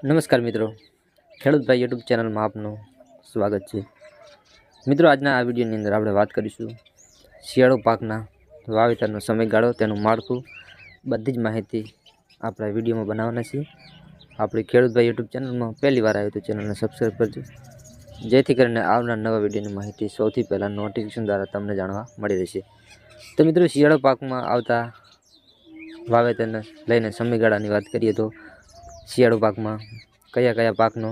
નમસ્કાર મિત્રો, ખેડૂત ભાઈ યુટ્યુબ ચેનલમાં આપનું સ્વાગત છે। મિત્રો, આજના આ વિડીયોની અંદર આપણે વાત કરીશું શિયાળુ પાકના વાવેતરનો સમયગાળો, તેનું માળખું, બધી જ માહિતી આપણા વિડીયોમાં બનાવવાના છીએ। આપણી ખેડૂત ભાઈ યુટ્યુબ ચેનલમાં પહેલી વાર આવ્યું તો ચેનલને સબસ્ક્રાઈબ કરજો, જેથી કરીને આવનાર નવા વિડીયોની માહિતી સૌથી પહેલાં નોટિફિકેશન દ્વારા તમને જાણવા મળી રહેશે। તો મિત્રો, શિયાળુ પાકમાં આવતા વાવેતરને લઈને સમયગાળાની વાત કરીએ તો શિયાળુ પાકમાં કયા કયા પાકનો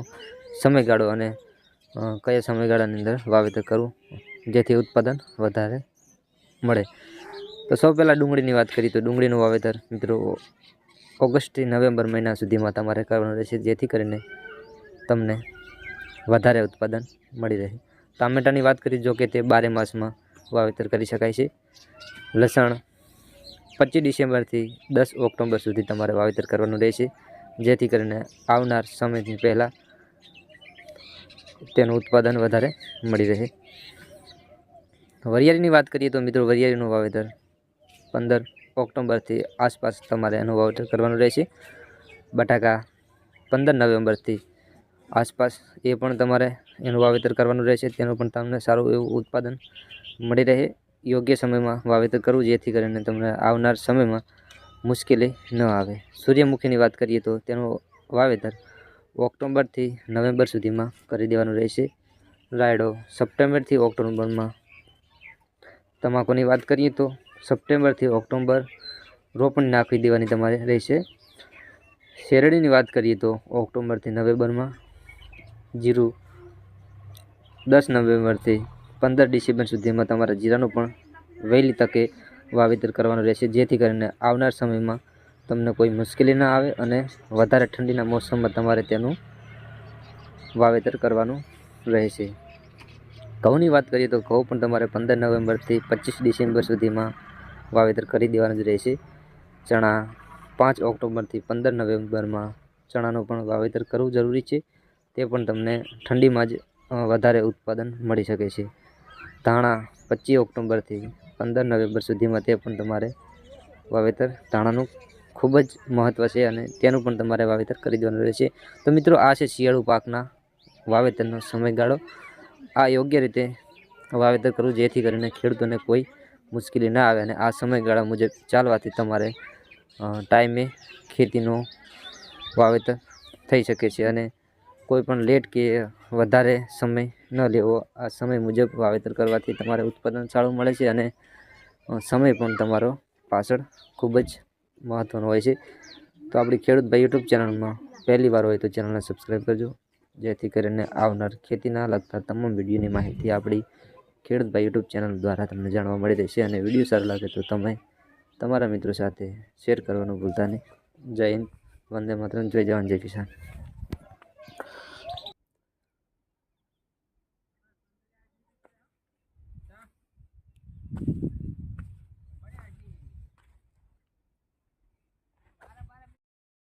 સમયગાળો અને કયા સમયગાળાની અંદર વાવેતર કરવું જેથી ઉત્પાદન વધારે મળે। તો સૌ પહેલાં ડુંગળીની વાત કરીએ તો ડુંગળીનું વાવેતર મિત્રો ઓગસ્ટથી નવેમ્બર મહિના સુધીમાં તમારે કરવાનું રહેશે, જેથી કરીને તમને વધારે ઉત્પાદન મળી રહે। ટામેટાની વાત કરીએ જો કે તે 12 માસમાં વાવેતર કરી શકાય છે। લસણ 25 ડિસેમ્બરથી 10 ઓક્ટોબર સુધી તમારે વાવેતર કરવાનું રહેશે, જેથી કરીને આવનાર સમયથી પહેલાં તેનું ઉત્પાદન વધારે મળી રહે। વરિયાળીની વાત કરીએ તો મિત્રો વરિયાળીનું વાવેતર 15 ઓક્ટોબરથી આસપાસ તમારે એનું વાવેતર કરવાનું રહેશે। બટાકા 15 નવેમ્બરથી આસપાસ એ પણ તમારે એનું વાવેતર કરવાનું રહેશે, તેનું પણ તમને સારું એવું ઉત્પાદન મળી રહે। યોગ્ય સમયમાં વાવેતર કરવું, જેથી કરીને તમને આવનાર સમયમાં મુશ્કેલી ન આવે। સૂર્યમુખીની વાત કરીએ તો તેનું વાવેતર ઓક્ટોબરથી નવેમ્બર સુધીમાં કરી દેવાનું રહેશે। રાયડો સપ્ટેમ્બરથી ઓક્ટોબરમાં। તમાકુની વાત કરીએ તો સપ્ટેમ્બરથી ઓક્ટોબર રોપણ નાખી દેવાની તમારે રહેશે। શેરડીની વાત કરીએ તો ઓક્ટોબરથી નવેમ્બરમાં। જીરું 10 નવેમ્બરથી 15 ડિસેમ્બર સુધીમાં તમારે જીરાનું પણ વહેલી તકે વાવેતર કરવાનું રહેશે, જેથી કરીને આવનાર સમયમાં તમને કોઈ મુશ્કેલી ના આવે અને વધારે ઠંડીના મોસમમાં તમારે તેનું વાવેતર કરવાનું રહેશે। ઘઉંની વાત કરીએ તો ઘઉં પણ તમારે 15 નવેમ્બરથી 25 ડિસેમ્બર સુધીમાં વાવેતર કરી દેવાનું જ રહેશે। ચણા 5 ઓક્ટોબરથી 15 નવેમ્બરમાં ચણાનું પણ વાવેતર કરવું જરૂરી છે, તે પણ તમને ઠંડીમાં જ વધારે ઉત્પાદન મળી શકે છે। ધાણા 25 ઓક્ટોબરથી 15 નવેમ્બર સુધીમાં તે પણ તમારે વાવેતર ધાણાનું ખૂબ જ મહત્ત્વ છે અને તેનું પણ તમારે વાવેતર કરી દેવાનું રહેશે। તો મિત્રો, આ છે શિયાળુ પાકના વાવેતરનો સમયગાળો। આ યોગ્ય રીતે વાવેતર કરવું, જેથી કરીને ખેડૂતોને કોઈ મુશ્કેલી ના આવે અને આ સમયગાળા મુજબ ચાલવાથી તમારે ટાઈમે ખેતીનું વાવેતર થઈ શકે છે અને કોઈ પણ લેટ કે વધારે સમય ન લેવો। આ સમય મુજબ વાવેતર કરવાથી તમારે ઉત્પાદન સારું મળે છે અને સમય પણ તમારો પાછળ ખૂબ જ મહત્ત્વનો હોય છે। તો આપણી ખેડૂત ભાઈ યુટ્યુબ ચેનલમાં પહેલી વાર હોય તો ચેનલને સબસ્ક્રાઈબ કરજો, જેથી કરીને આવનાર ખેતીના લગતા તમામ વિડીયોની માહિતી આપણી ખેડૂત ભાઈ યુટ્યુબ ચેનલ દ્વારા તમને જાણવા મળી રહેશે। અને વિડીયો સારો લાગે તો તમે તમારા મિત્રો સાથે શેર કરવાનું ભૂલતા નહીં। જય હિન્દ, વંદે માતરમ, જય જવાન જય કિસાન।